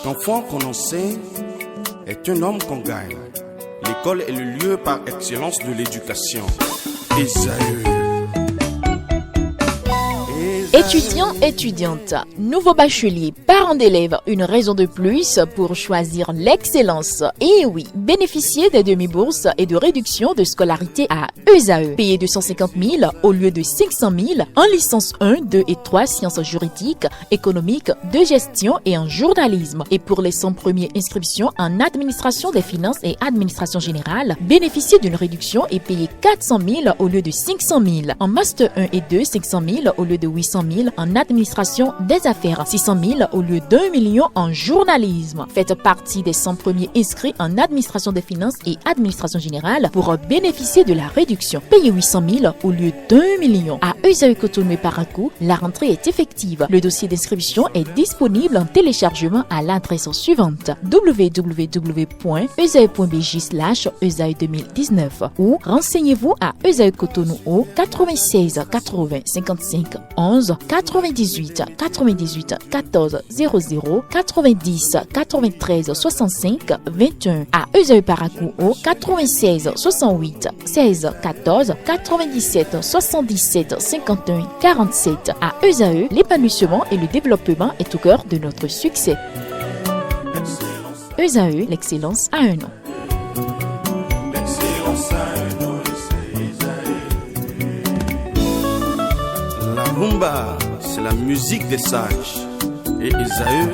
Chaque enfant qu'on enseigne est un homme qu'on gagne. L'école est le lieu par excellence de l'éducation. Esaü. Étudiants, étudiantes, nouveaux bacheliers, parents d'élèves, une raison de plus pour choisir l'excellence. Et oui, bénéficier des demi-bourses et de réduction de scolarité à Esaü. Payer 250 000 au lieu de 500 000 en licence 1, 2 et 3 sciences juridiques, économiques, de gestion et en journalisme. Et pour les 100 premières inscriptions en administration des finances et administration générale, bénéficier d'une réduction et payer 400 000 au lieu de 500 000. En master 1 et 2, 500 000 au lieu de 800 000 en administration des affaires, 600 000 au lieu d'1 million en journalisme. Faites partie des 100 premiers inscrits en administration des finances et administration générale pour bénéficier de la réduction. Payez 800 000 au lieu d'1 million. À Esaü Cotonou et Parakou, la rentrée est effective. Le dossier d'inscription est disponible en téléchargement à l'adresse suivante: www.esaü.bj/esaü2019 ou renseignez-vous à Esaü Cotonou au 96 80 55 11 98 98 14 00 90 93 65 21. À Esaü Parakou au 96 68 16 14 97 77 51 47. À Esaü, l'épanouissement et le développement est au cœur de notre succès. Esaü, l'excellence a un nom. La rumba, c'est la musique des sages. Et Esaü,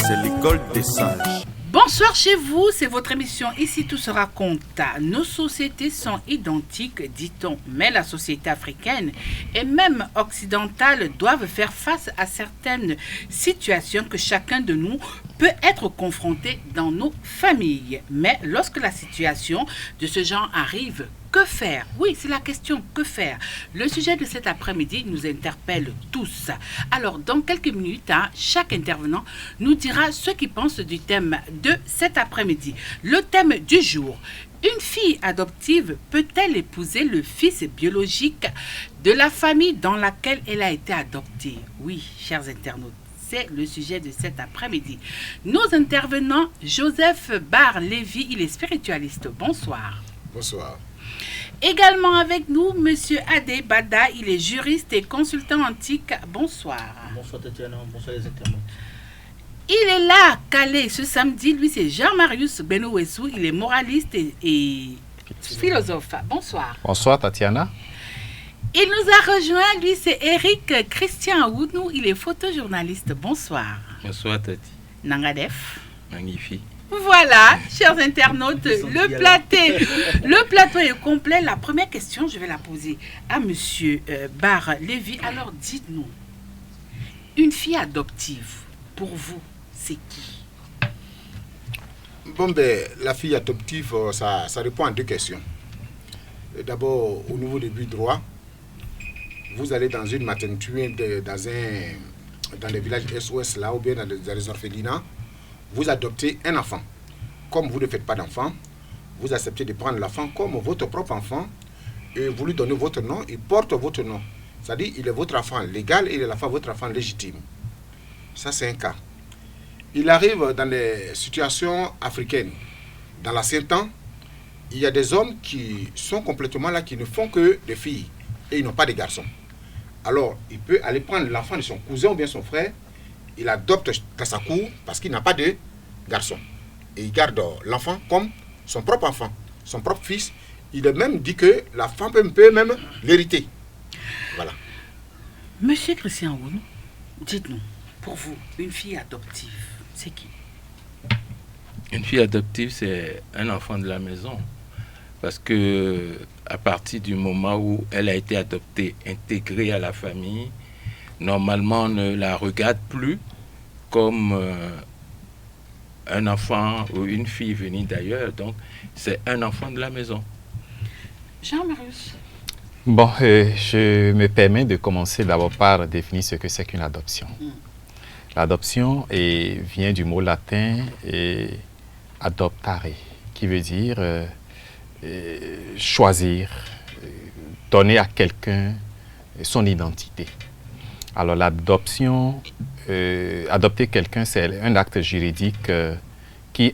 c'est l'école des sages. Bonsoir chez vous, c'est votre émission Ici tout se raconte. Nos sociétés sont identiques, dit-on, mais la société africaine et même occidentale doivent faire face à certaines situations que chacun de nous peut être confronté dans nos familles. Mais lorsque la situation de ce genre arrive, que faire? Oui, c'est la question, que faire? Le sujet de cet après-midi nous interpelle tous. Alors, dans quelques minutes, chaque intervenant nous dira ce qu'il pense du thème de cet après-midi. Le thème du jour: une fille adoptive peut-elle épouser le fils biologique de la famille dans laquelle elle a été adoptée? Oui, chers internautes, c'est le sujet de cet après-midi. Nos intervenants: Joseph Barr-Lévy, il est spiritualiste. Bonsoir. Bonsoir. Également avec nous, Monsieur Adé Bada, il est juriste et consultant antique. Bonsoir. Bonsoir Tatiana, bonsoir les internautes. Il est là, calé, ce samedi. Lui, c'est Jean-Marius Benouessou. Il est moraliste et philosophe. Bonsoir. Bonsoir Tatiana. Il nous a rejoint, lui, c'est Eric Christian Aounou. Il est photojournaliste. Bonsoir. Bonsoir Tati. Nangadef. Magnifique. Voilà, chers internautes, le plateau est complet. La première question, je vais la poser à Monsieur Barr-Lévy. Alors, dites-nous, une fille adoptive, pour vous, c'est qui? Bon, la fille adoptive, ça répond à deux questions. D'abord, au niveau du droit, vous allez dans une maternité, dans les villages SOS, là, ou bien dans les orphelinats, vous adoptez un enfant. Comme vous ne faites pas d'enfant, vous acceptez de prendre l'enfant comme votre propre enfant et vous lui donnez votre nom, il porte votre nom. C'est-à-dire il est votre enfant légal et il est votre enfant légitime. Ça, c'est un cas. Il arrive dans les situations africaines. Dans l'ancien temps, il y a des hommes qui sont complètement là, qui ne font que des filles et ils n'ont pas de garçons. Alors, il peut aller prendre l'enfant de son cousin ou bien son frère. Il adopte dans sa cour parce qu'il n'a pas de garçon. Et il garde l'enfant comme son propre enfant, son propre fils. Il a même dit que la femme peut même l'hériter. Voilà. Monsieur Christian Aounou, dites-nous, pour vous, une fille adoptive, c'est qui? Une fille adoptive, c'est un enfant de la maison. Parce que à partir du moment où elle a été adoptée, intégrée à la famille, normalement, on ne la regarde plus comme un enfant ou une fille venue d'ailleurs. Donc, c'est un enfant de la maison. Jean-Marius. Bon, je me permets de commencer d'abord par définir ce que c'est qu'une adoption. L'adoption vient du mot latin adoptare, qui veut dire choisir, donner à quelqu'un son identité. Alors l'adoption adopter quelqu'un, c'est un acte juridique qui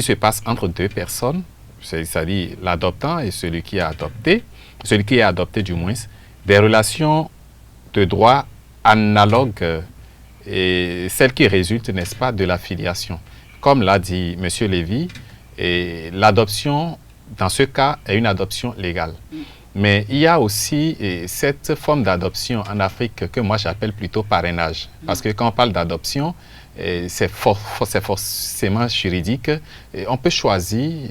se passe entre deux personnes, c'est-à-dire l'adoptant et celui qui est adopté du moins, des relations de droit analogues et celles qui résultent, n'est-ce pas, de la filiation. Comme l'a dit M. Lévy, l'adoption, dans ce cas, est une adoption légale. Mais il y a aussi cette forme d'adoption en Afrique que moi j'appelle plutôt parrainage. Parce que quand on parle d'adoption, c'est forcément juridique. Et on peut choisir,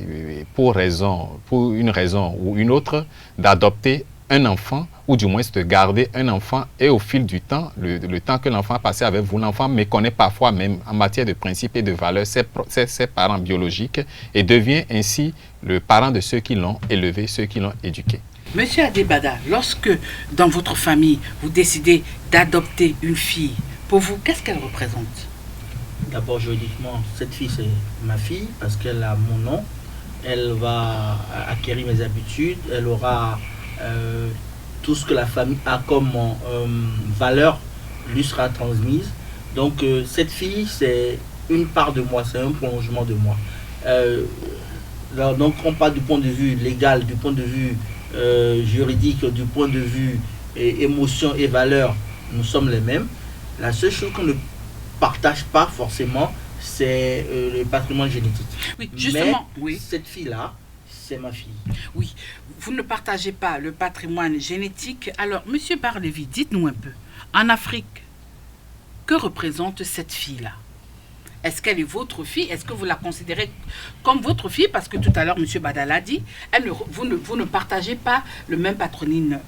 pour une raison ou une autre, d'adopter un enfant, ou du moins de garder un enfant, et au fil du temps, le temps que l'enfant a passé avec vous, l'enfant méconnaît parfois même en matière de principes et de valeurs ses parents biologiques et devient ainsi le parent de ceux qui l'ont élevé, ceux qui l'ont éduqué. Monsieur Adebada, lorsque dans votre famille, vous décidez d'adopter une fille, pour vous, qu'est-ce qu'elle représente? D'abord, juridiquement, cette fille, c'est ma fille parce qu'elle a mon nom. Elle va acquérir mes habitudes. Elle aura tout ce que la famille a comme valeur lui sera transmise. Donc, cette fille, c'est une part de moi, c'est un prolongement de moi. Donc, on parle du point de vue légal, du point de vue juridique, du point de vue émotion et valeur, nous sommes les mêmes. La seule chose qu'on ne partage pas forcément, c'est le patrimoine génétique. Oui, justement, mais oui. Cette fille-là, c'est ma fille. Oui, vous ne partagez pas le patrimoine génétique. Alors, Monsieur Bar-Lévy, dites-nous un peu, en Afrique, que représente cette fille-là? Est-ce qu'elle est votre fille? Est-ce que vous la considérez comme votre fille? Parce que tout à l'heure, M. Bada l'a dit, vous ne partagez pas le même patronyme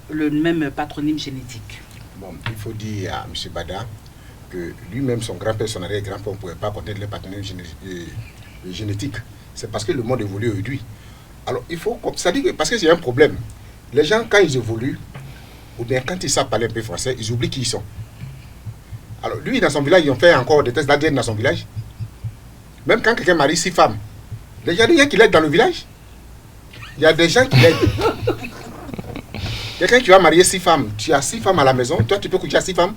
génétique. Bon, il faut dire à M. Bada que lui-même, son grand-père, son arrière-grand-père, ne pouvait pas connaître le patronyme génétique. C'est parce que le monde évolue aujourd'hui. Alors, il faut... Ça dit que parce que c'est un problème. Les gens, quand ils évoluent, ou bien quand ils savent parler un peu français, ils oublient qui ils sont. Alors, lui, dans son village, ils ont fait encore des tests d'ADN dans son village. Même quand quelqu'un marie 6 femmes, il y a des gens qui l'aident dans le village. Il y a des gens qui l'aident. Quelqu'un qui va marier 6 femmes, tu as 6 femmes à la maison, toi tu peux coucher à 6 femmes.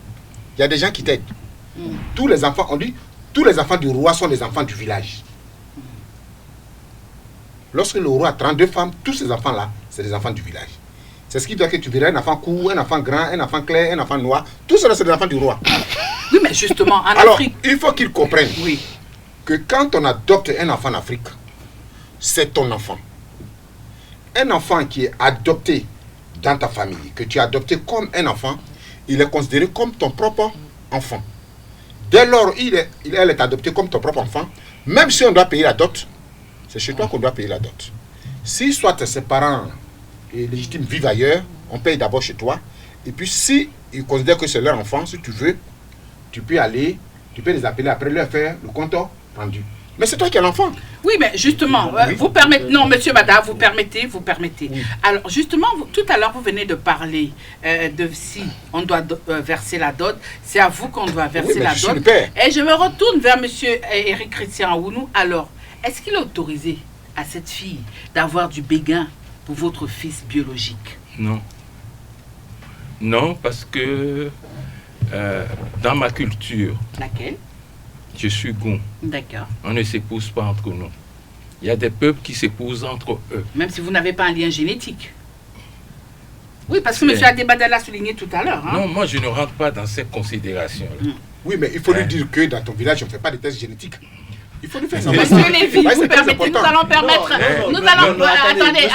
Il y a des gens qui t'aident. Tous les enfants, on dit, tous les enfants du roi sont les enfants du village. Lorsque le roi a 32 femmes, tous ces enfants-là, c'est des enfants du village. C'est ce qui doit que tu verras un enfant court, un enfant grand, un enfant clair, un enfant noir. Tout cela, c'est des enfants du roi. Oui, mais justement, en Alors, Afrique... il faut qu'ils comprennent oui. que quand on adopte un enfant en Afrique, c'est ton enfant. Un enfant qui est adopté dans ta famille, que tu as adopté comme un enfant, il est considéré comme ton propre enfant. Dès lors, elle est adoptée comme ton propre enfant, même si on doit payer la dot, c'est chez toi qu'on doit payer la dot. Si soit ses parents légitimes vivent ailleurs, on paye d'abord chez toi, et puis si ils considèrent que c'est leur enfant, si tu veux, tu peux les appeler après leur faire le compte rendu. Mais c'est toi qui es l'enfant. Oui, mais justement, oui. vous permettez... Non, monsieur Bada, vous permettez. Oui. Alors, justement, tout à l'heure, vous venez de parler de si on doit verser la dot. C'est à vous qu'on doit verser la je suis dot. le père. Et je me retourne vers monsieur Éric Christian Aounou. Alors, est-ce qu'il est autorisé à cette fille d'avoir du béguin pour votre fils biologique? Non. Non, parce que dans ma culture, Laquelle? je suis Goum. D'accord. On ne s'épouse pas entre nous. Il y a des peuples qui s'épousent entre eux. Même si vous n'avez pas un lien génétique. Oui, parce que M. Adebada l'a souligné tout à l'heure. Hein? Non, moi je ne rentre pas dans ces considérations-là. Oui, mais il faut lui dire que dans ton village, on ne fait pas de tests génétiques. Il faut lui faire ça. Monsieur Lévy, Ouais, vous c'est très permettez, nous important. allons permettre... Attendez,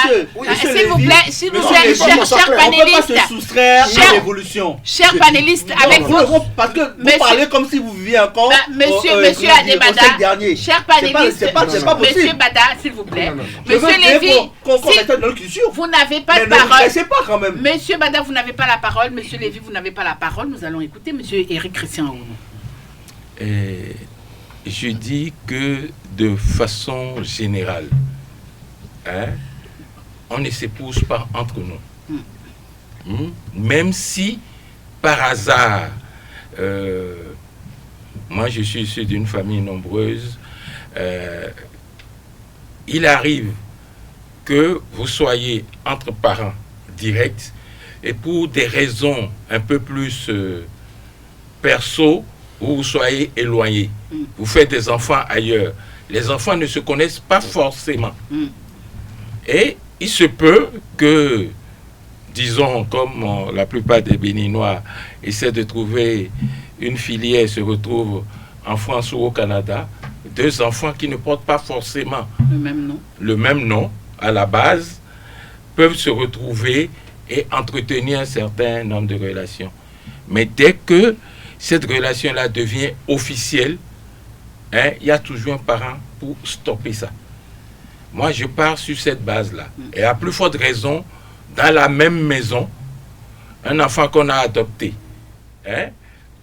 s'il vous plaît, s'il vous monsieur plaît, Lévy, chers on ne peut pas panélistes, se soustraire Cher- à l'évolution. chers panélistes, avec votre... Parce que Monsieur- vous parlez comme si vous viviez encore Monsieur au siècle Adebada, dernier. chers panélistes, C'est pas Monsieur possible. Bada, s'il vous plaît. Non, non, non. Je veux Monsieur bien Lévy, qu'on si reste dans notre culture. vous n'avez pas Mais de ne vous parole... laissez pas quand même. Monsieur Bada, vous n'avez pas la parole. Monsieur Lévy, vous n'avez pas la parole. Nous allons écouter Monsieur Éric Christian Aounou. Et je dis que de façon générale, on ne s'épouse pas entre nous. Même si, par hasard, moi je suis issu d'une famille nombreuse, il arrive que vous soyez entre parents directs et pour des raisons un peu plus perso ou vous soyez éloigné, vous faites des enfants ailleurs, les enfants ne se connaissent pas forcément. Et il se peut que, disons, comme la plupart des Béninois essaient de trouver une filière, se retrouvent en France ou au Canada, 2 enfants qui ne portent pas forcément le même nom à la base, peuvent se retrouver et entretenir un certain nombre de relations. Mais dès que cette relation-là devient officielle, il y a toujours un parent pour stopper ça. Moi, je pars sur cette base-là. Et à plus forte raison, dans la même maison, un enfant qu'on a adopté,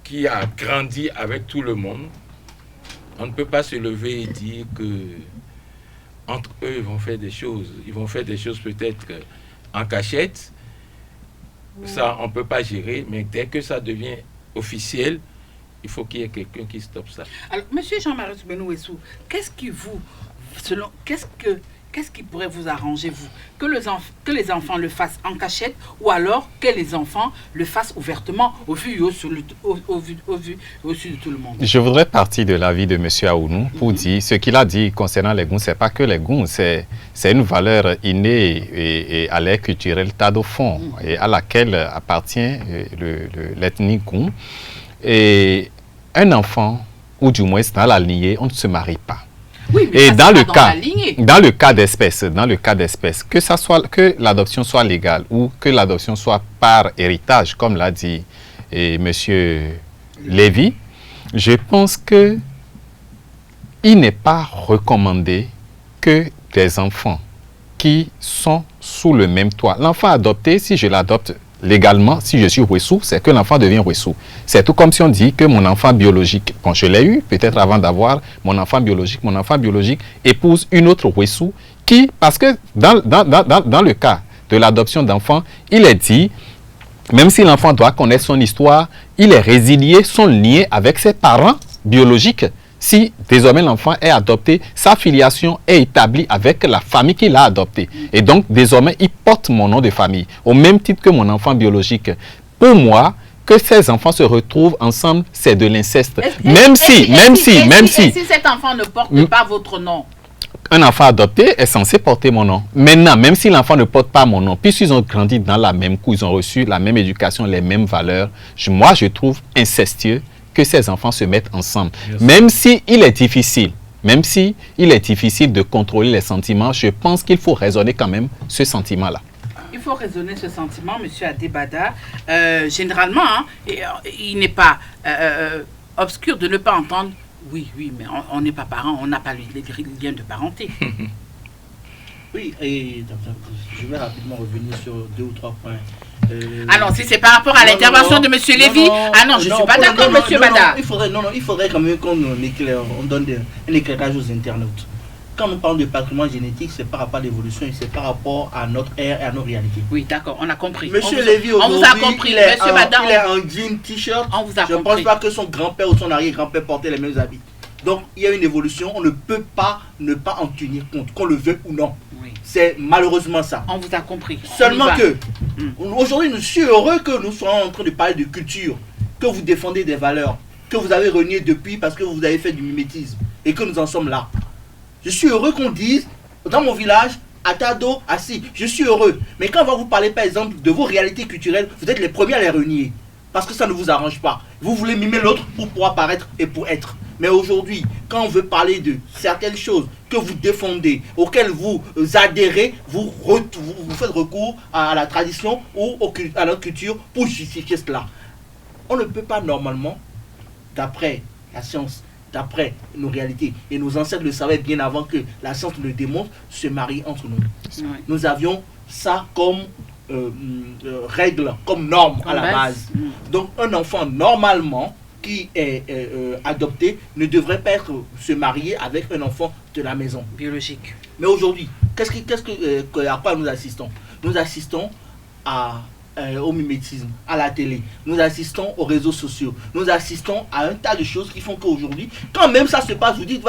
qui a grandi avec tout le monde, on ne peut pas se lever et dire que entre eux, ils vont faire des choses. Ils vont faire des choses peut-être en cachette. Ça, on ne peut pas gérer. Mais dès que ça devient officiel, il faut qu'il y ait quelqu'un qui stoppe ça. Alors, monsieur Jean-Marius Benouessou, qu'est-ce qui pourrait vous arranger, vous, que les enfants le fassent en cachette, ou alors que les enfants le fassent ouvertement au vu et au su de tout le monde? Je voudrais partir de l'avis de M. Aounou pour dire ce qu'il a dit concernant les goûts. Ce n'est pas que les goûts, c'est une valeur innée et à l'air culturel Tado fond, et à laquelle appartient l'ethnie goût. Et un enfant, ou du moins dans la lignée, on ne se marie pas. Oui, mais et dans le cas d'espèce, que l'adoption soit légale ou que l'adoption soit par héritage, comme l'a dit monsieur Lévy, je pense que il n'est pas recommandé que des enfants qui sont sous le même toit. L'enfant adopté, si je l'adopte légalement, si je suis Wessou, c'est que l'enfant devient Wessou. C'est tout comme si on dit que mon enfant biologique, quand je l'ai eu, peut-être avant d'avoir mon enfant biologique épouse une autre Wessou qui, parce que dans le cas de l'adoption d'enfants, il est dit, même si l'enfant doit connaître son histoire, il est résilié, son lien avec ses parents biologiques. Si désormais l'enfant est adopté, sa filiation est établie avec la famille qui l'a adopté. Et donc, désormais, il porte mon nom de famille, au même titre que mon enfant biologique. Pour moi, que ces enfants se retrouvent ensemble, c'est de l'inceste. Même si cet enfant ne porte pas votre nom. Un enfant adopté est censé porter mon nom. Maintenant, même si l'enfant ne porte pas mon nom, puisqu'ils ont grandi dans la même cour, ils ont reçu la même éducation, les mêmes valeurs, moi, je trouve incestueux que ces enfants se mettent ensemble. Même si il est difficile de contrôler les sentiments, je pense qu'il faut raisonner quand même ce sentiment-là. Il faut raisonner ce sentiment, M. Adébada. Généralement, il n'est pas obscur de ne pas entendre « Oui, mais on n'est pas parents, on n'a pas les liens de parenté. » Oui, et je vais rapidement revenir sur 2 ou 3 points. Alors, si c'est par rapport à l'intervention de M. Lévy, je ne suis pas d'accord, M. Bada. Il faudrait quand même qu'on donne un éclairage aux internautes. Quand nous parlons de patrimoine génétique, c'est par rapport à l'évolution et c'est par rapport à notre ère et à nos réalités. Oui, d'accord, on a compris. Monsieur Lévy, on vous a compris. Monsieur Bada, il est en jean t-shirt. On vous a compris. Je ne pense pas que son grand-père ou son arrière-grand-père portaient les mêmes habits. Donc, il y a une évolution, on ne peut pas ne pas en tenir compte, qu'on le veuille ou non. Oui. C'est malheureusement ça. On vous a compris. Seulement que, aujourd'hui, je suis heureux que nous soyons en train de parler de culture, que vous défendez des valeurs, que vous avez renié depuis parce que vous avez fait du mimétisme et que nous en sommes là. Je suis heureux qu'on dise, dans mon village, à Tado, assis, je suis heureux. Mais quand on va vous parler, par exemple, de vos réalités culturelles, vous êtes les premiers à les renier. Parce que ça ne vous arrange pas. Vous voulez mimer l'autre pour pouvoir paraître et pour être. Mais aujourd'hui, quand on veut parler de certaines choses que vous défendez, auxquelles vous adhérez, vous faites recours à la tradition ou à notre culture pour justifier cela. On ne peut pas normalement, d'après la science, d'après nos réalités, et nos ancêtres le savaient bien avant que la science le démontre, se marier entre nous. Oui. Nous avions ça comme règle, comme norme à la base. Donc un enfant, normalement, qui est adopté, ne devrait pas se marier avec un enfant de la maison. Biologique. Mais aujourd'hui, à quoi nous assistons? Nous assistons au mimétisme, à la télé. Nous assistons aux réseaux sociaux. Nous assistons à un tas de choses qui font qu'aujourd'hui, quand même ça se passe, vous dites,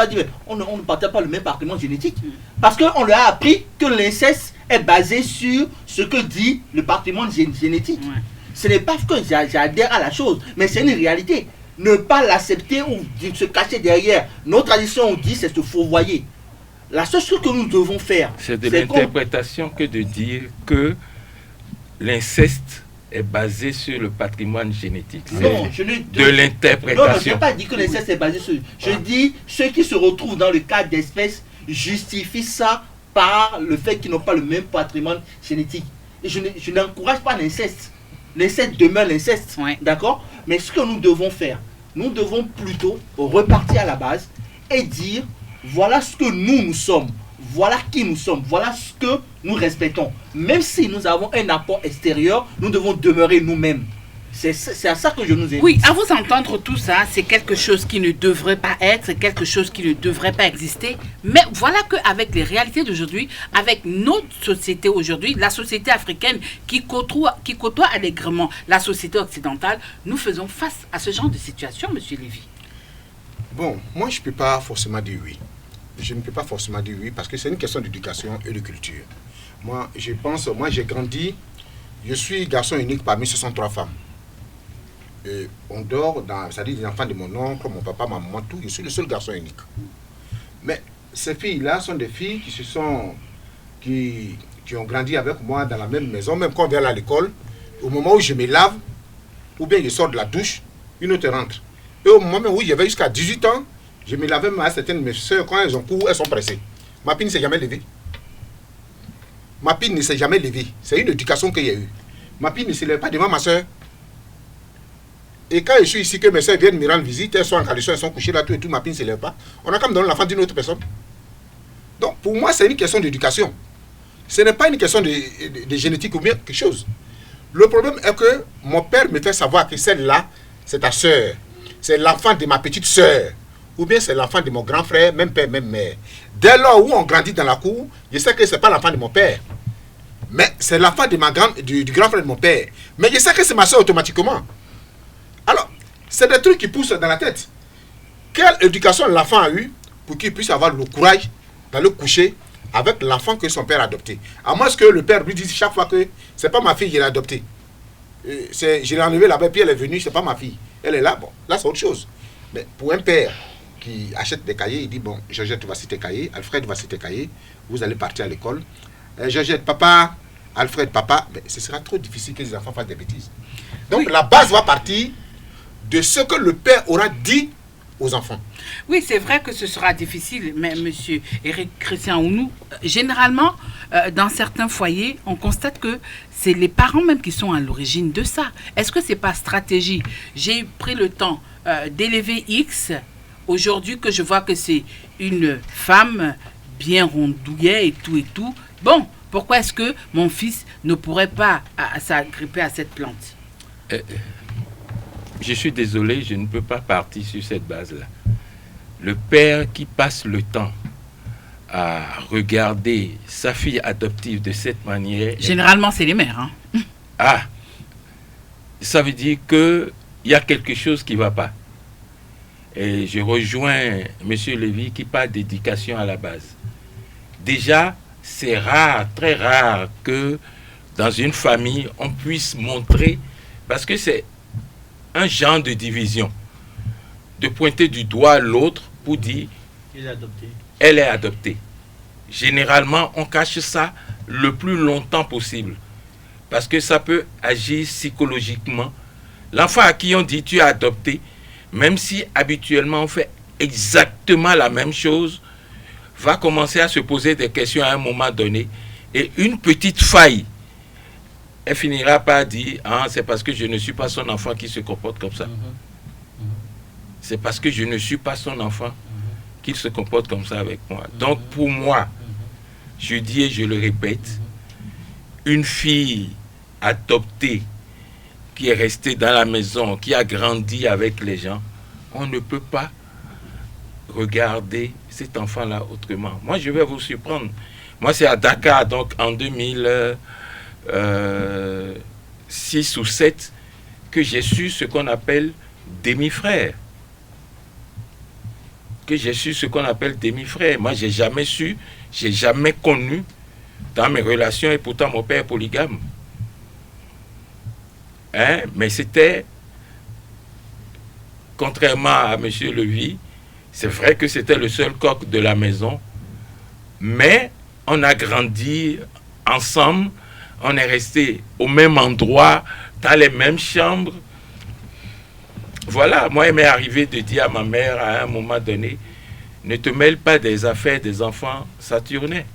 on ne partage pas le même patrimoine génétique. Parce qu'on leur a appris que l'inceste est basé sur ce que dit le patrimoine génétique. Ouais. Ce n'est pas que j'adhère à la chose, mais c'est une réalité. ne pas l'accepter ou se cacher derrière. Nos traditions, on dit, c'est se fourvoyer. La seule chose que nous devons faire, c'est de l'interprétation que de dire que l'inceste est basé sur le patrimoine génétique. Non, de l'interprétation. Non, je n'ai pas dit que l'inceste est basé sur... Je dis, ceux qui se retrouvent dans le cadre d'espèces justifient ça par le fait qu'ils n'ont pas le même patrimoine génétique. Et je n'encourage pas l'inceste. L'inceste demeure l'inceste, ouais. D'accord? Mais ce que nous devons faire, nous devons plutôt repartir à la base et dire, voilà ce que nous sommes, voilà qui nous sommes, voilà ce que nous respectons. Même si nous avons un apport extérieur, nous devons demeurer nous-mêmes. C'est à ça que je nous invite. Oui, à vous entendre tout ça, c'est quelque chose qui ne devrait pas être, c'est quelque chose qui ne devrait pas exister. Mais voilà qu'avec les réalités d'aujourd'hui, avec notre société aujourd'hui, la société africaine qui côtoie allègrement la société occidentale, nous faisons face à ce genre de situation, Monsieur Lévy. Bon, moi je ne peux pas forcément dire oui. Je ne peux pas forcément dire oui parce que c'est une question d'éducation et de culture. Moi, j'ai grandi, je suis garçon unique parmi 63 femmes. Et on dort c'est-à-dire des enfants de mon oncle, mon papa, ma maman, tout. Je suis le seul garçon unique. Mais ces filles-là sont des filles qui ont grandi avec moi dans la même maison, même quand on vient à l'école. Au moment où je me lave, ou bien je sors de la douche, une autre rentre. Et au moment où j'avais jusqu'à 18 ans, je me lavais à certaines de mes soeurs, quand elles ont cours, elles sont pressées. Ma fille ne s'est jamais levée. Ma fille ne s'est jamais levée. C'est une éducation qu'il y a eu. Ma fille ne se lève pas devant ma soeur. Et quand je suis ici, que mes soeurs viennent me rendre visite, elles sont en caleçon, elles sont couchées là, tout et tout, ma fille ne se lève pas. On a comme donné l'enfant d'une autre personne. Donc pour moi, c'est une question d'éducation. Ce n'est pas une question de génétique ou bien quelque chose. Le problème est que mon père me fait savoir que celle-là, c'est ta soeur. C'est l'enfant de ma petite soeur. Ou bien c'est l'enfant de mon grand frère, même père, même mère. Dès lors où on grandit dans la cour, je sais que ce n'est pas l'enfant de mon père. Mais c'est l'enfant de du grand frère de mon père. Mais je sais que c'est ma soeur automatiquement. Alors, c'est des trucs qui poussent dans la tête. Quelle éducation l'enfant a eu pour qu'il puisse avoir le courage d'aller coucher avec l'enfant que son père a adopté? À moins que le père lui dise chaque fois que c'est pas ma fille, je l'ai adoptée. Je l'ai enlevée là-bas, puis elle est venue, c'est pas ma fille. Elle est là, bon, là c'est autre chose. Mais pour un père qui achète des cahiers, il dit, bon, Georgette, voici tes cahiers, Alfred, voici tes cahiers, vous allez partir à l'école. Georgette, papa, Alfred, papa, mais ce sera trop difficile que les enfants fassent des bêtises. Donc la base va partir de ce que le père aura dit aux enfants. Oui, c'est vrai que ce sera difficile, mais monsieur Éric Christian Ounou, généralement, dans certains foyers, on constate que c'est les parents même qui sont à l'origine de ça. Est-ce que c'est pas stratégie? J'ai pris le temps d'élever X, aujourd'hui que je vois que c'est une femme bien rondouillée et tout. Bon, pourquoi est-ce que mon fils ne pourrait pas s'agripper à cette plante? Je suis désolé, je ne peux pas partir sur cette base-là. Le père qui passe le temps à regarder sa fille adoptive de cette manière... Généralement, c'est les mères. Hein? Ah, ça veut dire qu'il y a quelque chose qui ne va pas. Et je rejoins M. Lévy qui parle d'éducation à la base. Déjà, c'est rare, très rare que dans une famille, on puisse montrer... Parce que c'est un genre de division, de pointer du doigt l'autre pour dire elle est adoptée. Généralement, on cache ça le plus longtemps possible parce que ça peut agir psychologiquement. L'enfant à qui on dit tu es adopté, même si habituellement on fait exactement la même chose, va commencer à se poser des questions à un moment donné et une petite faille, elle finira par dire « Ah, c'est parce que je ne suis pas son enfant qui se comporte comme ça. C'est parce que je ne suis pas son enfant qu'il se comporte comme ça avec moi. » Donc, pour moi, je dis et je le répète, une fille adoptée qui est restée dans la maison, qui a grandi avec les gens, on ne peut pas regarder cet enfant-là autrement. Moi, je vais vous surprendre. Moi, c'est à Dakar, donc en 2006 ou 7 que j'ai su ce qu'on appelle demi-frère. Moi, j'ai jamais su, j'ai jamais connu dans mes relations, et pourtant mon père est polygame. Mais c'était contrairement à M. Levy, c'est vrai que c'était le seul coq de la maison, mais on a grandi ensemble, on est resté au même endroit, dans les mêmes chambres. Voilà, moi, il m'est arrivé de dire à ma mère à un moment donné, ne te mêle pas des affaires des enfants saturnais.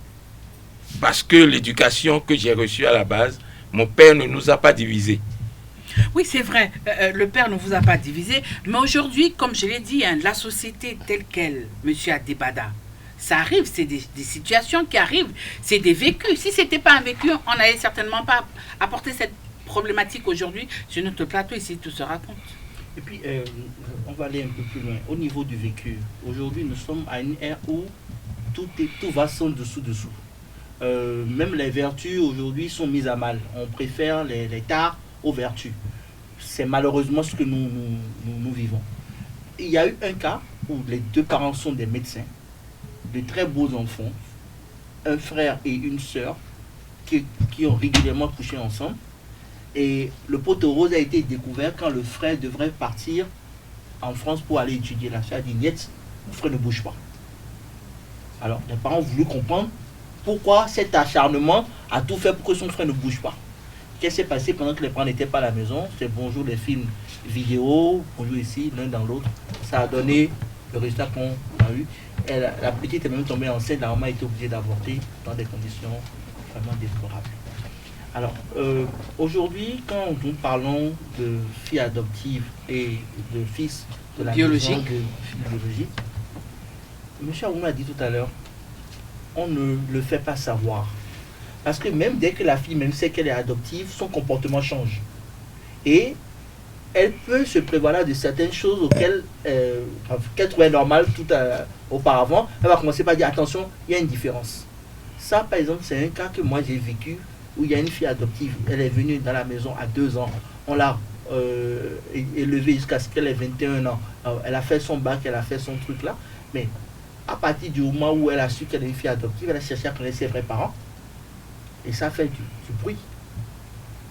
Parce que l'éducation que j'ai reçue à la base, mon père ne nous a pas divisés. Oui, c'est vrai, le père ne vous a pas divisé, mais aujourd'hui, comme je l'ai dit, la société telle qu'elle, M. Adebada, ça arrive, c'est des situations qui arrivent, c'est des vécus. Si ce n'était pas un vécu, on n'allait certainement pas apporter cette problématique aujourd'hui sur notre plateau, ici tout se raconte. Et puis, on va aller un peu plus loin. Au niveau du vécu, aujourd'hui, nous sommes à une ère où tout va sans dessous. Même les vertus aujourd'hui sont mises à mal. On préfère les tares aux vertus. C'est malheureusement ce que nous vivons. Il y a eu un cas où les deux parents sont des médecins, de très beaux enfants, un frère et une sœur qui ont régulièrement couché ensemble. Et le poteau rose a été découvert quand le frère devrait partir en France pour aller étudier. La sœur a dit, niet, le frère ne bouge pas. Alors, les parents ont voulu comprendre pourquoi cet acharnement a tout fait pour que son frère ne bouge pas. Qu'est-ce qui s'est passé pendant que les parents n'étaient pas à la maison? C'est bonjour les films vidéo, bonjour ici, l'un dans l'autre. Ça a donné le résultat qu'on a eu. Et la petite est même tombée enceinte, la maman a été obligée d'avorter dans des conditions vraiment déplorables. Alors, aujourd'hui, quand nous parlons de filles adoptives et de fils de la biologique, M. Aoun a dit tout à l'heure, on ne le fait pas savoir. Parce que même dès que la fille même sait qu'elle est adoptive, son comportement change. Et elle peut se prévaloir de certaines choses auxquelles qu'elle trouvait normales auparavant. Elle va commencer par dire, attention, il y a une différence. Ça, par exemple, c'est un cas que moi j'ai vécu, où il y a une fille adoptive, elle est venue dans la maison à 2 ans, on l'a élevée jusqu'à ce qu'elle ait 21 ans, elle a fait son bac, elle a fait son truc là, mais à partir du moment où elle a su qu'elle est une fille adoptive, elle a cherché à connaître ses vrais parents, et ça fait du bruit.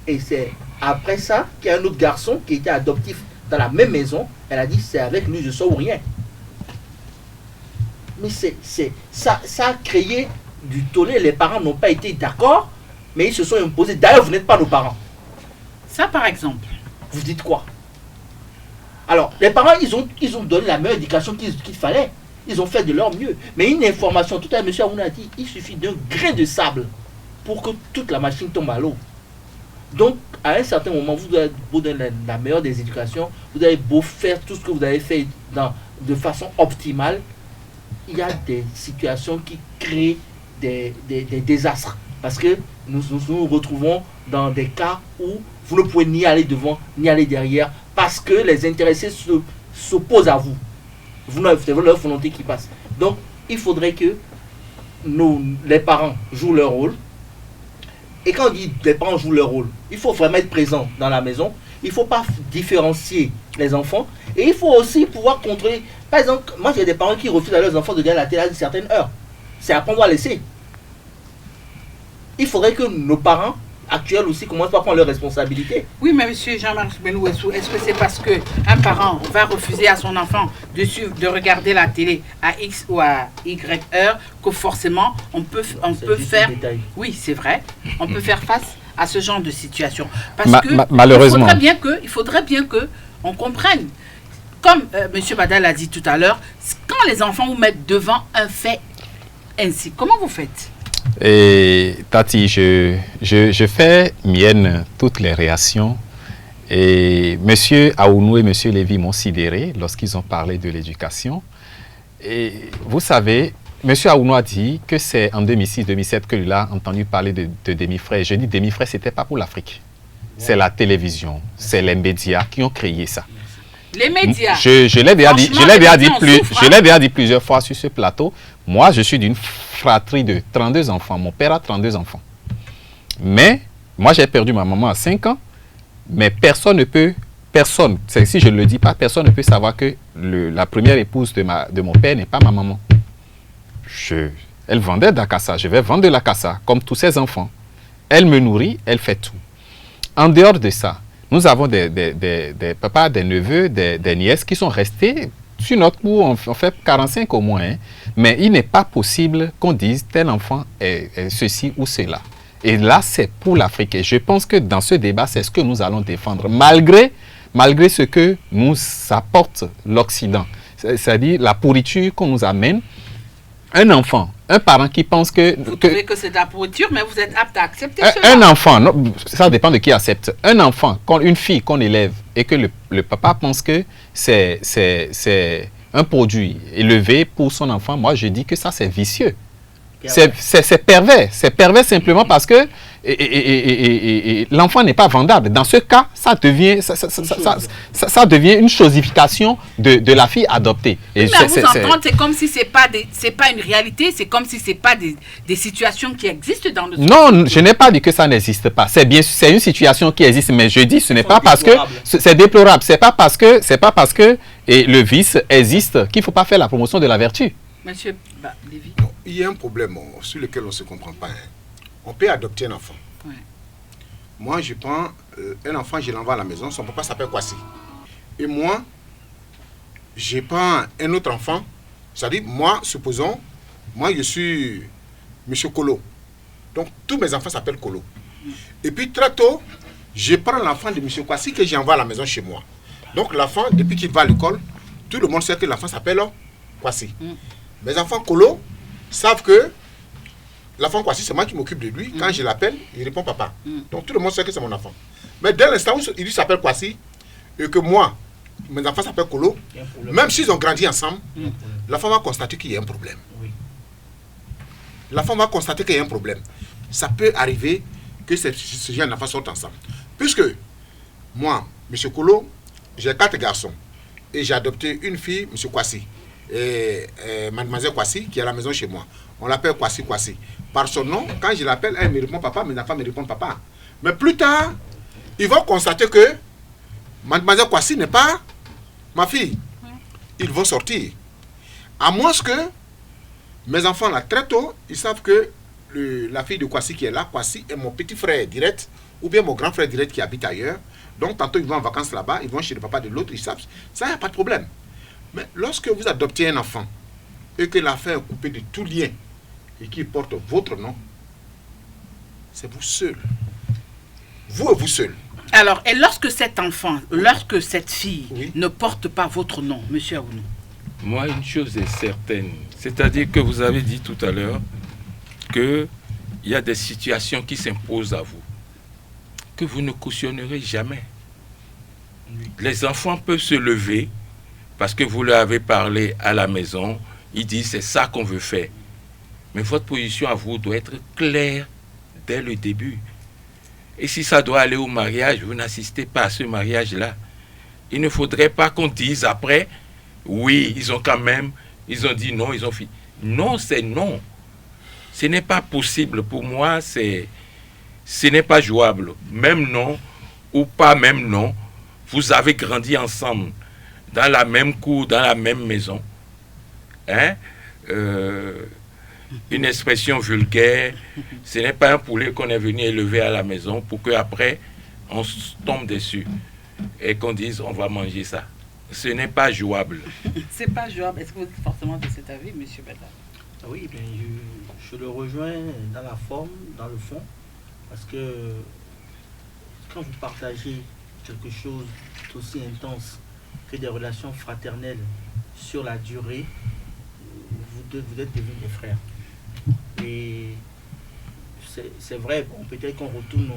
Et c'est après ça qu'il y a un autre garçon qui était adoptif dans la même maison, elle a dit, c'est avec lui je sors ou rien. Mais ça a créé du tollé, les parents n'ont pas été d'accord, mais ils se sont imposés. D'ailleurs, vous n'êtes pas nos parents. Ça, par exemple. Vous dites quoi? Alors, les parents, ils ont donné la meilleure éducation qu'il fallait. Ils ont fait de leur mieux. Mais une information, tout à l'heure, M. Aoun a dit, il suffit d'un grain de sable pour que toute la machine tombe à l'eau. Donc, à un certain moment, vous avez beau donner la meilleure des éducations, vous avez beau faire tout ce que vous avez fait de façon optimale, il y a des situations qui créent des désastres. Parce que nous nous retrouvons dans des cas où vous ne pouvez ni aller devant, ni aller derrière, parce que les intéressés s'opposent à vous. C'est leur volonté qui passe. Donc, il faudrait que les parents jouent leur rôle. Et quand on dit les parents jouent leur rôle, il faut vraiment être présent dans la maison. Il ne faut pas différencier les enfants. Et il faut aussi pouvoir contrôler. Par exemple, moi j'ai des parents qui refusent à leurs enfants de regarder la télé à une certaine heure. C'est à prendre ou à laisser. Il faudrait que nos parents actuels aussi commencent par prendre leurs responsabilités. Oui, mais monsieur Jean-Marc Benouessou, est-ce que c'est parce qu'un parent va refuser à son enfant de regarder la télé à X ou à Y heure que forcément on peut faire... Oui, c'est vrai. On peut faire face à ce genre de situation. Parce que malheureusement, il faudrait bien que on comprenne. Comme monsieur Bada l'a dit tout à l'heure, quand les enfants vous mettent devant un fait ainsi, comment vous faites? Et Tati, je fais mienne toutes les réactions. Et M. Aounou et M. Lévy m'ont sidéré lorsqu'ils ont parlé de l'éducation. Et vous savez, M. Aounou a dit que c'est en 2006-2007 qu'il a entendu parler de demi-frères. Je dis demi-frères, ce n'était pas pour l'Afrique. C'est la télévision, c'est les médias qui ont créé ça. Les médias. Je l'ai déjà dit plusieurs fois sur ce plateau. Moi, je suis d'une fratrie de 32 enfants. Mon père a 32 enfants. Mais, moi, j'ai perdu ma maman à 5 ans. Mais personne ne peut, si je ne le dis pas, personne ne peut savoir que la première épouse de mon père n'est pas ma maman. Elle vendait de la cassa. Je vais vendre de la cassa, comme tous ses enfants. Elle me nourrit, elle fait tout. En dehors de ça, Nous avons des papas, des neveux, des nièces qui sont restés sur notre cour, on fait 45 au moins. Hein. Mais il n'est pas possible qu'on dise tel enfant est ceci ou cela. Et là, c'est pour l'Afrique. Et je pense que dans ce débat, c'est ce que nous allons défendre, malgré ce que nous apporte l'Occident. C'est-à-dire la pourriture qu'on nous amène. Un enfant, un parent qui pense que... Vous trouvez que c'est de la pourriture, mais vous êtes apte à accepter cela. Un enfant, non, ça dépend de qui accepte. Un enfant, une fille qu'on élève et que le papa pense que c'est un produit élevé pour son enfant, moi je dis que ça c'est vicieux. C'est pervers. C'est pervers simplement parce que l'enfant n'est pas vendable. Dans ce cas, ça devient une chosification de la fille adoptée. Et mais à vous entendre, c'est comme si c'est pas une réalité, c'est comme si c'est pas des situations qui existent dans le... Non, je n'ai pas dit que ça n'existe pas. C'est une situation qui existe, mais je dis ce n'est pas parce que c'est déplorable. C'est pas parce que le vice existe qu'il ne faut pas faire la promotion de la vertu. Monsieur Lévy. Il y a un problème sur lequel on ne se comprend pas. Hein. On peut adopter un enfant. Ouais. Moi, je prends un enfant, je l'envoie à la maison. Son papa s'appelle Kwasi. Et moi, je prends un autre enfant. C'est-à-dire, moi, supposons, moi, je suis M. Kolo. Donc, tous mes enfants s'appellent Kolo. Et puis, très tôt, je prends l'enfant de M. Kwasi que j'envoie à la maison chez moi. Donc, l'enfant, depuis qu'il va à l'école, tout le monde sait que l'enfant s'appelle Kwasi. Mes enfants Kolo savent que l'enfant Kwasi, c'est moi qui m'occupe de lui. Quand je l'appelle, il répond papa. Donc tout le monde sait que c'est mon enfant. Mais dès l'instant où il s'appelle Kwasi, et que moi, mes enfants s'appellent Kolo, même s'ils ont grandi ensemble, l'enfant va constater qu'il y a un problème. Oui. L'enfant va constater qu'il y a un problème. Ça peut arriver que ce genre d'enfants sortent ensemble. Puisque moi, M. Kolo, j'ai 4 garçons. Et j'ai adopté une fille, M. Kwasi. Et mademoiselle Kwasi qui est à la maison chez moi. On l'appelle Kwasi. Par son nom, quand je l'appelle, elle me répond papa, mes enfants me répondent papa. Mais plus tard, ils vont constater que mademoiselle Kwasi n'est pas ma fille. Ils vont sortir. À moins que mes enfants là, très tôt, ils savent que la fille de Kwasi qui est là, Kwasi est mon petit frère direct, ou bien mon grand frère direct qui habite ailleurs. Donc tantôt ils vont en vacances là-bas, ils vont chez le papa de l'autre, ils savent. Ça, il n'y a pas de problème. Mais lorsque vous adoptez un enfant et que l'enfant est coupé de tout lien et qu'il porte votre nom, c'est vous seul. Vous et vous seul. Alors, et lorsque cet enfant, lorsque cette fille ne porte pas votre nom, monsieur Aounou? Moi, une chose est certaine. C'est-à-dire que vous avez dit tout à l'heure qu'il y a des situations qui s'imposent à vous, que vous ne cautionnerez jamais. Les enfants peuvent se lever parce que vous leur avez parlé à la maison, ils disent c'est ça qu'on veut faire. Mais votre position à vous doit être claire dès le début. Et si ça doit aller au mariage, vous n'assistez pas à ce mariage-là. Il ne faudrait pas qu'on dise après, oui, ils ont dit non, ils ont fait. Non, c'est non. Ce n'est pas possible. Pour moi, ce n'est pas jouable. Même non ou pas même non, vous avez grandi ensemble. Dans la même cour, dans la même maison. Hein? Une expression vulgaire, ce n'est pas un poulet qu'on est venu élever à la maison pour qu'après, on tombe dessus et qu'on dise on va manger ça. Ce n'est pas jouable. C'est pas jouable. Est-ce que vous êtes forcément de cet avis, M. Bada? Oui, bien, je le rejoins dans la forme, dans le fond, parce que quand vous partagez quelque chose d'aussi intense que des relations fraternelles sur la durée, vous êtes devenus des frères. Et c'est vrai, bon, peut-être qu'on retourne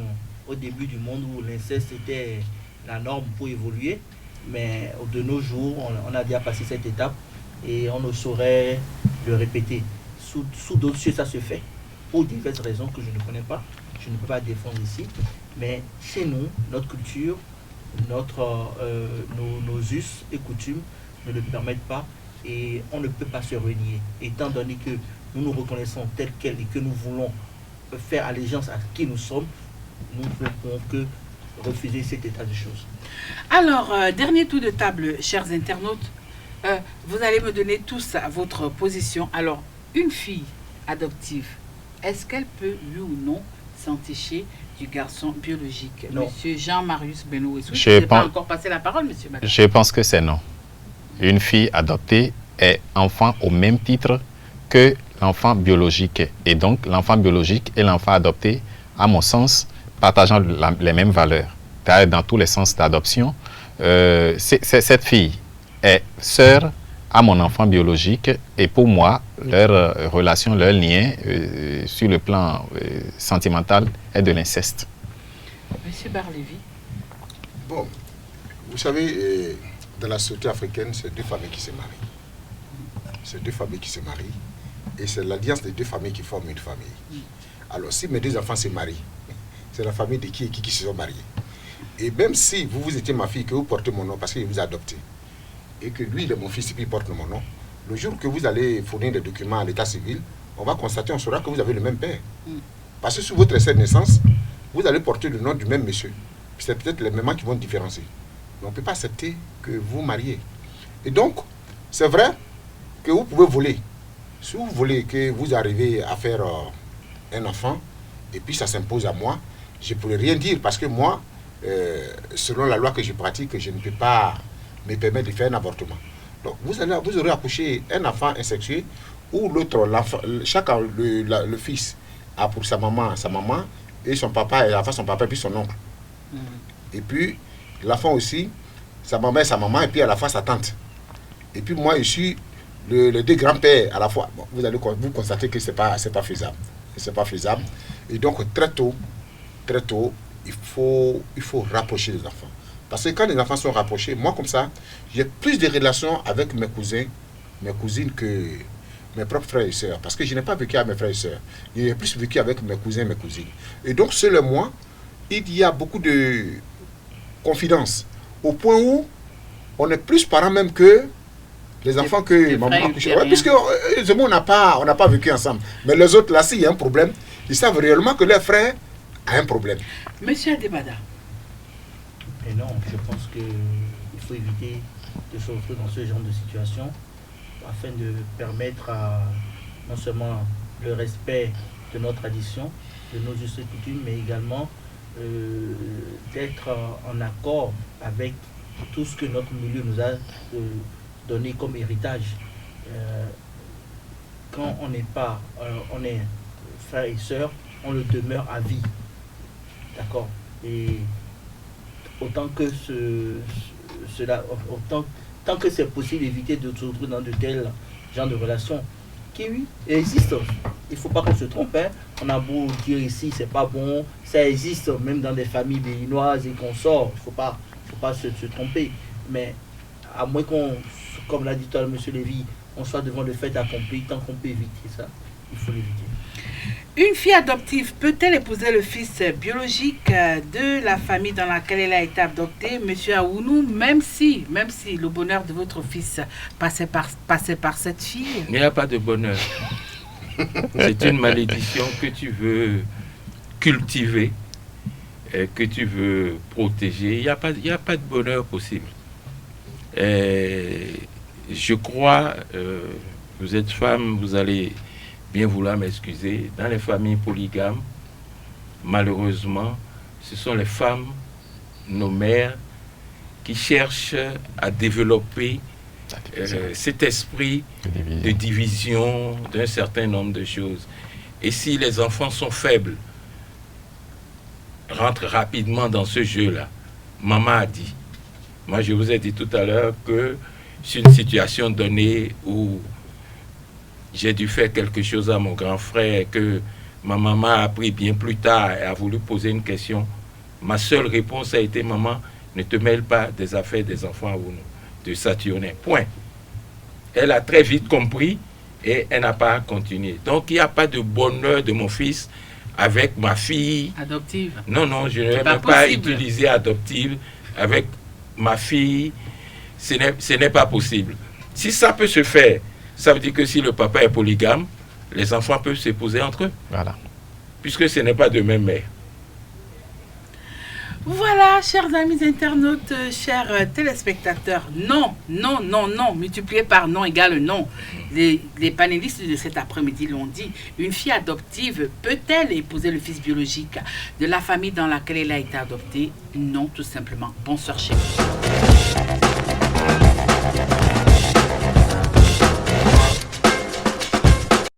au début du monde où l'inceste était la norme pour évoluer, mais de nos jours, on a déjà passé cette étape et on ne saurait le répéter. Sous d'autres cieux, ça se fait, pour diverses raisons que je ne connais pas, je ne peux pas défendre ici, mais chez nous, notre culture, nos us et coutumes ne le permettent pas et on ne peut pas se renier. Étant donné que nous nous reconnaissons tels quels et que nous voulons faire allégeance à qui nous sommes, nous ne pouvons que refuser cet état de choses. Alors, dernier tour de table, chers internautes, vous allez me donner tous votre position. Alors, une fille adoptive, est-ce qu'elle peut, oui ou non, s'enticher du garçon biologique. Non. Monsieur Jean-Marius Benouessou, Je je n'ai pas pense- encore passé la parole, monsieur Bada. Je pense que c'est non. Une fille adoptée est enfant au même titre que l'enfant biologique. Et donc, l'enfant biologique et l'enfant adopté, à mon sens, partageant les mêmes valeurs. D'ailleurs, dans tous les sens d'adoption, cette fille est sœur à mon enfant biologique et pour moi, leur relation, leur lien sur le plan sentimental est de l'inceste. Monsieur Barlévi. Bon, vous savez, dans la société africaine, c'est deux familles qui se marient. C'est deux familles qui se marient. Et c'est l'alliance des deux familles qui forment une famille. Alors, si mes deux enfants se marient, c'est la famille de qui et qui se sont mariés. Et même si vous étiez ma fille, que vous portez mon nom parce qu'il vous a adopté, et que lui, il est mon fils et puis il porte mon nom, le jour que vous allez fournir des documents à l'état civil, on va constater, on saura que vous avez le même père. Parce que sur votre essai de naissance, vous allez porter le nom du même monsieur. C'est peut-être les mamans qui vont différencier. Mais on ne peut pas accepter que vous mariez. Et donc, c'est vrai que vous pouvez voler. Si vous voulez que vous arrivez à faire un enfant, et puis ça s'impose à moi, je ne pourrais rien dire parce que moi, selon la loi que je pratique, je ne peux pas me permettre de faire un avortement. Donc vous aurez accouché un enfant insexué où l'autre, chacun, le fils a pour sa maman, et son papa, et l'enfant son papa, et puis son oncle. Et puis l'enfant aussi, sa maman et sa maman, et puis à la fois sa tante. Et puis moi, je suis les deux grands-pères à la fois. Bon, vous allez vous constater que c'est pas faisable. C'est pas faisable. Et donc très tôt, il faut rapprocher les enfants. Parce que quand les enfants sont rapprochés, moi comme ça, j'ai plus de relations avec mes cousins, mes cousines que mes propres frères et sœurs. Parce que je n'ai pas vécu avec mes frères et sœurs. J'ai plus vécu avec mes cousins et mes cousines. Et donc, selon moi, il y a beaucoup de confidence. Au point où on est plus parents même que les enfants que maman a couché. Ouais, puisque on n'a pas vécu ensemble. Mais les autres, là, s'il y a un problème, ils savent réellement que leur frère a un problème. Monsieur Adebada. Et non, je pense qu'il faut éviter de se retrouver dans ce genre de situation afin de permettre à non seulement le respect de nos traditions, de nos us et coutumes, mais également d'être en accord avec tout ce que notre milieu nous a donné comme héritage. Quand on n'est pas, on est frère et sœur, on le demeure à vie. D'accord? Et autant que tant que c'est possible d'éviter de se retrouver dans de tels genres de relations qui, oui, existent. Il ne faut pas qu'on se trompe. Hein. On a beau dire ici, c'est pas bon, ça existe même dans des familles béninoises et qu'on sort. Il ne faut pas se tromper. Mais à moins qu'on, comme l'a dit tout à l'heure M. Lévy, on soit devant le fait accompli, tant qu'on peut éviter ça, il faut l'éviter. Une fille adoptive peut-elle épouser le fils biologique de la famille dans laquelle elle a été adoptée, Monsieur Aounou, même si le bonheur de votre fils passait par cette fille? Il n'y a pas de bonheur. C'est une malédiction que tu veux cultiver, que tu veux protéger. Il n'y a pas de bonheur possible. Je crois, vous êtes femme, vous allez bien vouloir m'excuser, dans les familles polygames, malheureusement, ce sont les femmes, nos mères, qui cherchent à développer cet esprit de division d'un certain nombre de choses. Et si les enfants sont faibles, rentrent rapidement dans ce jeu-là. Maman a dit, moi je vous ai dit tout à l'heure que c'est une situation donnée où j'ai dû faire quelque chose à mon grand frère que ma maman a appris bien plus tard et a voulu poser une question. Ma seule réponse a été, maman, ne te mêle pas des affaires des enfants de Saturnin. Point. Elle a très vite compris et elle n'a pas continué. Donc il n'y a pas de bonheur de mon fils avec ma fille. Adoptive. Non, je ne vais même pas utiliser adoptive avec ma fille. Ce n'est pas possible. Si ça peut se faire, ça veut dire que si le papa est polygame, les enfants peuvent s'épouser entre eux. Voilà. Puisque ce n'est pas de même mère. Voilà, chers amis internautes, chers téléspectateurs, non, non, non, non, multiplié par non égale non. Les panélistes de cet après-midi l'ont dit, une fille adoptive peut-elle épouser le fils biologique de la famille dans laquelle elle a été adoptée? Non, tout simplement. Bonsoir chez vous.